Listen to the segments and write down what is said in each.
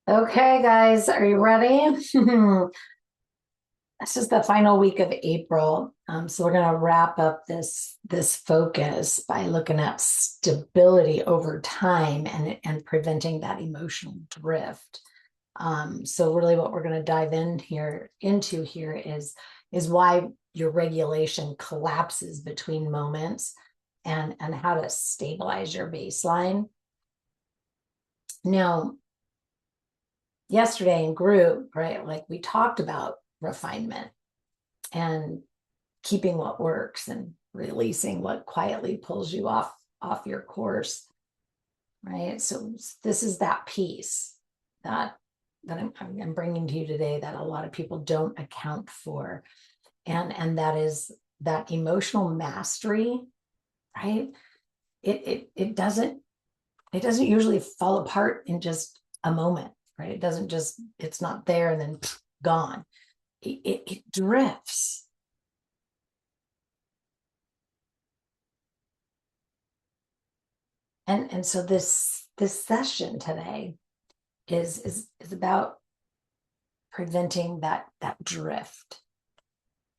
Okay, guys, are you ready? This is the final week of April. So we're going to wrap up this focus by looking at stability over time and preventing that emotional drift. So really what we're going to dive into here is why your regulation collapses between moments and how to stabilize your baseline. Now, yesterday in group, right? Like we talked about refinement and keeping what works and releasing what quietly pulls you off your course, right? So this is that piece that I'm bringing to you today that a lot of people don't account for, and that is that emotional mastery, right? It doesn't usually fall apart in just a moment, right? It's not there and then gone. It drifts. And so this session today is about preventing that drift.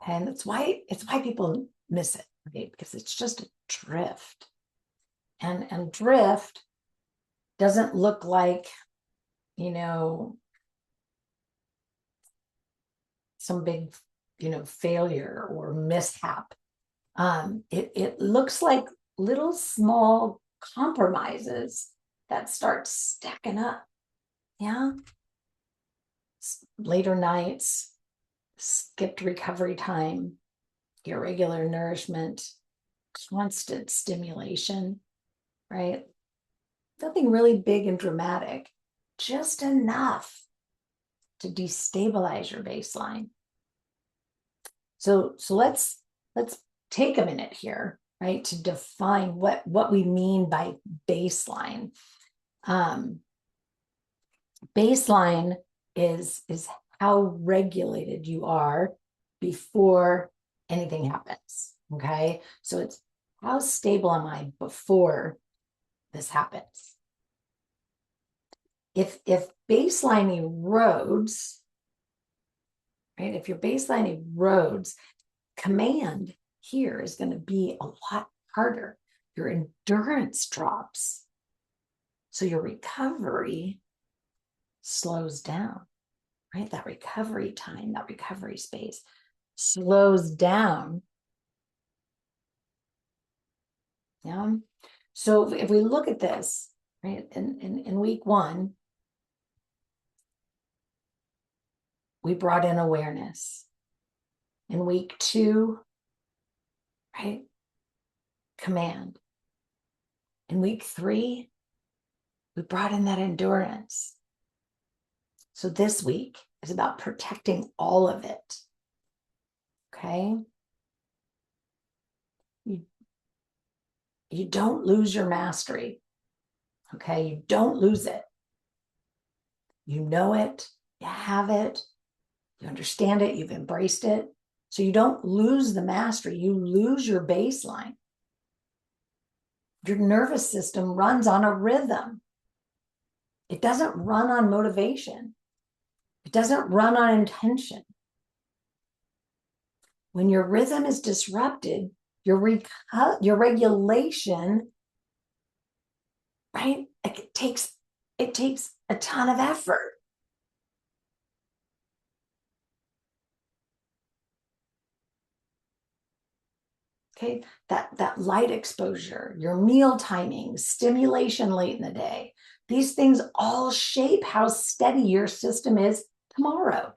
And it's why people miss it, right? Because it's just a drift. And drift doesn't look like, you know, some big, failure or mishap. It looks like little small compromises that start stacking up. Yeah. Later nights, skipped recovery time, irregular nourishment, constant stimulation, right? Nothing really big and dramatic, just enough to destabilize your baseline. So let's take a minute here, right, to define what we mean by baseline. Baseline is how regulated you are before anything happens. Okay, so it's how stable am I before this happens. If baseline erodes, right? If your baseline erodes, command here is going to be a lot harder. Your endurance drops. So your recovery slows down, right? That recovery time, that recovery space slows down. Yeah. So if we look at this, right, in week one, we brought in awareness. In week two, right, command. In week three, we brought in that endurance. So this week is about protecting all of it. Okay. You don't lose your mastery. Okay. You don't lose it. You know it, you have it, you understand it, you've embraced it. So you don't lose the mastery, you lose your baseline. Your nervous system runs on a rhythm. It doesn't run on motivation. It doesn't run on intention. When your rhythm is disrupted, your regulation, right? It takes a ton of effort. Okay, that light exposure, your meal timing, stimulation late in the day, these things all shape how steady your system is tomorrow,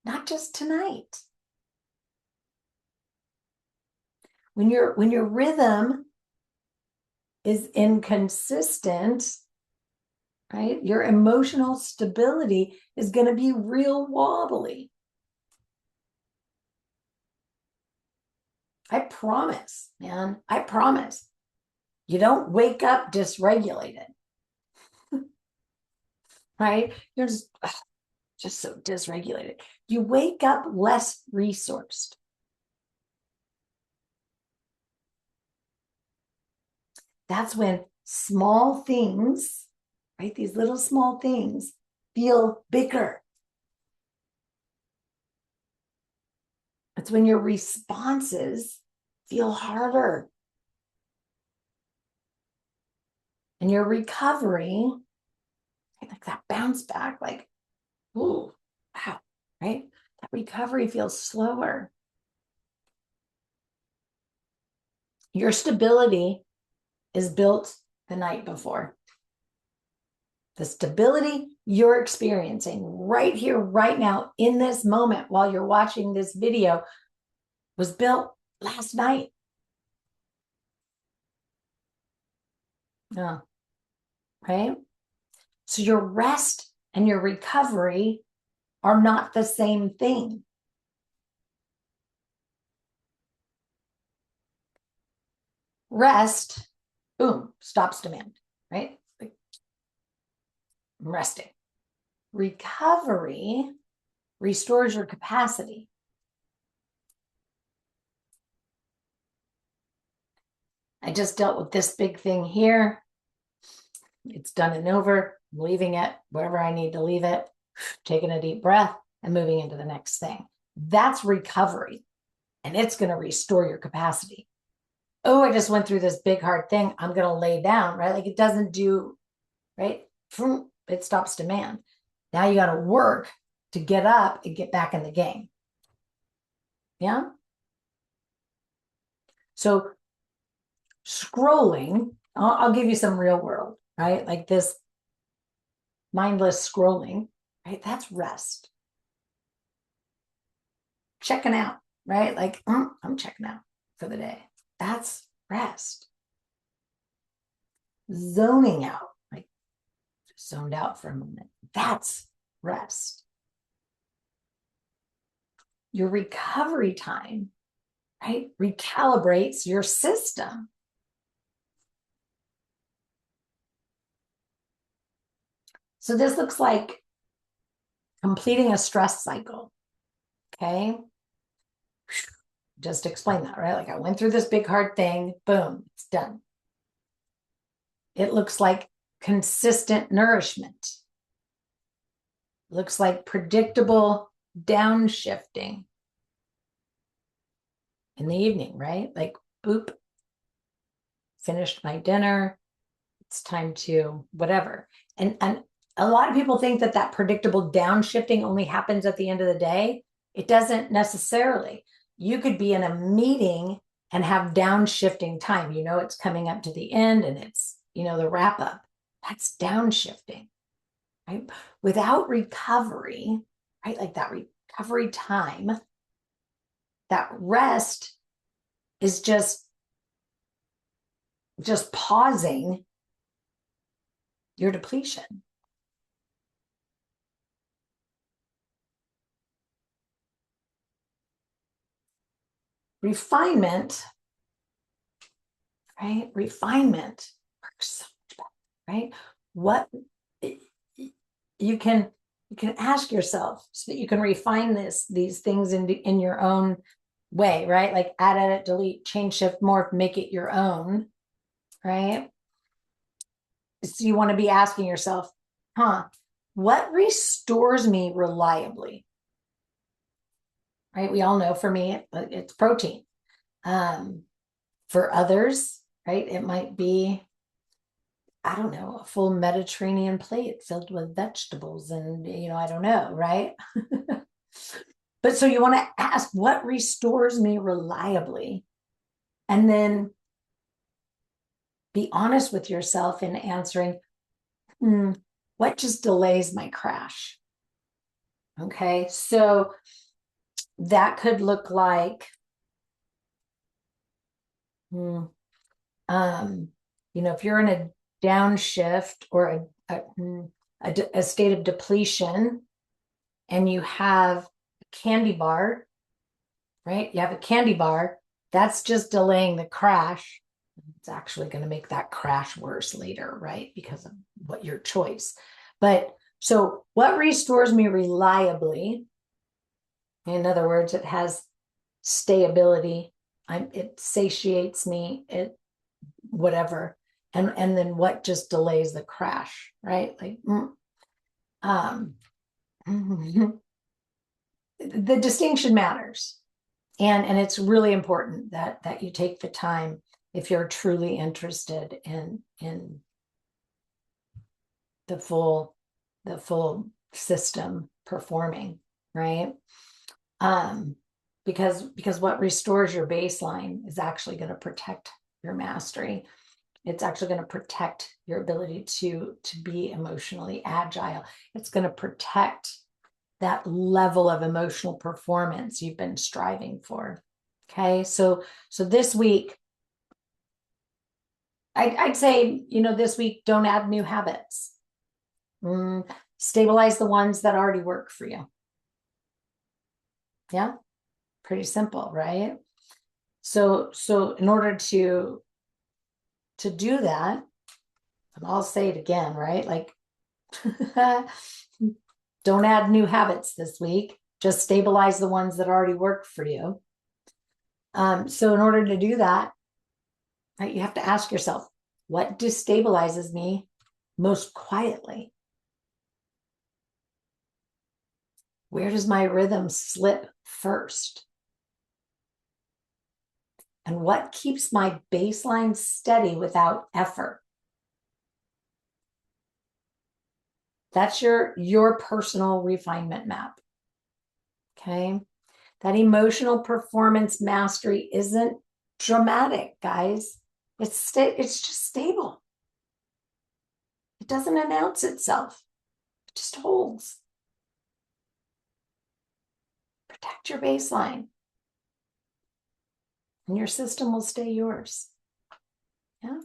not just tonight. When your rhythm is inconsistent, right, your emotional stability is going to be real wobbly. I promise, man. I promise. You don't wake up dysregulated, right? You're just so dysregulated. You wake up less resourced. That's when small things right? These little small things feel bigger. It's when your responses feel harder. And your recovery, like that bounce back, like, ooh, wow, right? That recovery feels slower. Your stability is built the night before. The stability you're experiencing right here, right now, in this moment, while you're watching this video, was built last night. Oh, right? So your rest and your recovery are not the same thing. Rest, boom, stops demand, right? Like, I'm resting. Recovery restores your capacity. I just dealt with this big thing here. It's done and over. I'm leaving it wherever I need to leave it, taking a deep breath and moving into the next thing. That's recovery, and it's going to restore your capacity. Oh, I just went through this big hard thing. I'm going to lay down, right? Like, it doesn't do, right? It stops demand. Now you got to work to get up and get back in the game. Yeah. So scrolling, I'll give you some real world, right? Like this mindless scrolling, right? That's rest. Checking out, right? Like, I'm checking out for the day. That's rest. Zoning out, like zoned out for a moment. That's rest. Your recovery time, right? Recalibrates your system. So this looks like completing a stress cycle. Okay. Just explain that, right? Like, I went through this big hard thing, boom, it's done. It looks like consistent nourishment. It looks like predictable downshifting in the evening, right? Like, boop, finished my dinner. It's time to whatever. And a lot of people think that that predictable downshifting only happens at the end of the day. It doesn't necessarily. You could be in a meeting and have downshifting time. You know, it's coming up to the end and it's, you know, the wrap up. That's downshifting, right? Without recovery, right? Like that recovery time, that rest is just pausing your depletion. Refinement, right? Refinement works so much better, right? What you can ask yourself so that you can refine these things in your own way, right? Like add, edit, delete, change, shift, morph, make it your own, right? So you want to be asking yourself, what restores me reliably? Right? We all know, for me, it's protein. For others, right, it might be, I don't know, a full Mediterranean plate filled with vegetables and, you know, I don't know, right? But so you want to ask, what restores me reliably? And then be honest with yourself in answering, what just delays my crash? Okay, so that could look like, you know, if you're in a downshift or a state of depletion and you have a candy bar, right? You have a candy bar, that's just delaying the crash. It's actually going to make that crash worse later, right? Because of what your choice. But so what restores me reliably? In other words, it has stayability. It satiates me, it whatever. and then what just delays the crash, right? Like, the distinction matters. And it's really important that you take the time if you're truly interested in the full system performing, right? Because what restores your baseline is actually going to protect your mastery. It's actually going to protect your ability to be emotionally agile. It's going to protect that level of emotional performance you've been striving for. Okay, so this week, I'd say, this week, don't add new habits. Stabilize the ones that already work for you. Yeah, pretty simple, right? So in order to do that, and I'll say it again, right? Like, don't add new habits this week. Just stabilize the ones that already work for you. So in order to do that, right, you have to ask yourself, what destabilizes me most quietly? Where does my rhythm slip first? And what keeps my baseline steady without effort? That's your personal refinement map. Okay. That emotional performance mastery isn't dramatic, guys. It's just stable. It doesn't announce itself. It just holds. Protect your baseline, and your system will stay yours. Yeah.